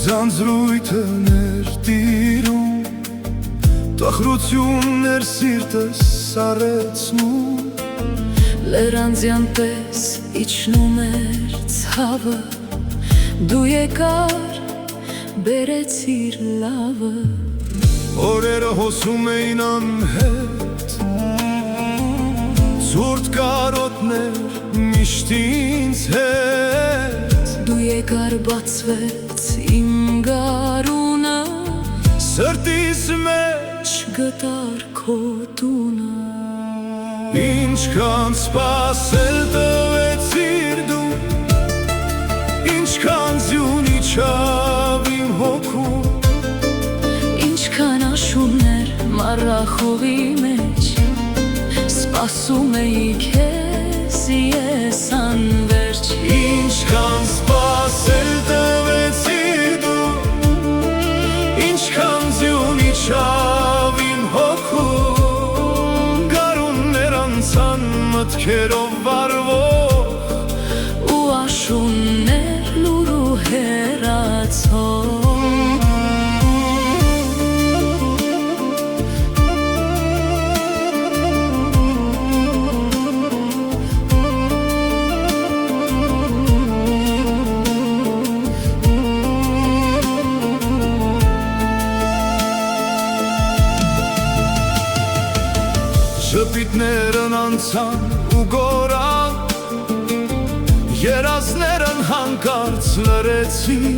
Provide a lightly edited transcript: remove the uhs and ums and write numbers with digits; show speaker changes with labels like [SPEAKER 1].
[SPEAKER 1] ձանձրույթներ տիրում, տխրություններ սիրտս սառեցնում,
[SPEAKER 2] լերանձյան պես իջնում էր ցավը, դու եկար բերեցիր լավը,
[SPEAKER 1] օրերը հոսում էին անհետ, ցուրտ կարոտներ միշտ ինձ հետ,
[SPEAKER 2] դու եկար բացվեց իմ գարունը,
[SPEAKER 1] սրտիս մեջ
[SPEAKER 2] գտար քո տունը,
[SPEAKER 1] ինչքան սպասել տվեցիր դու, ինչքան ձյուն իջավ իմ հոգում,
[SPEAKER 2] ինչքան աշուններ մառախողի մեջ, սպասում էի քեզ ես անվերջ,
[SPEAKER 1] ինչքան սպասել տվեցիր դու, ինչքան ձյուն իջավ իմ հոգում, գարուններ անցան մտքերով վառվող,
[SPEAKER 2] ու աշուններ լուր ու հեռացող,
[SPEAKER 1] Ժպիտներն անցան ու գորան, երազներն հանկարծ լրեցին,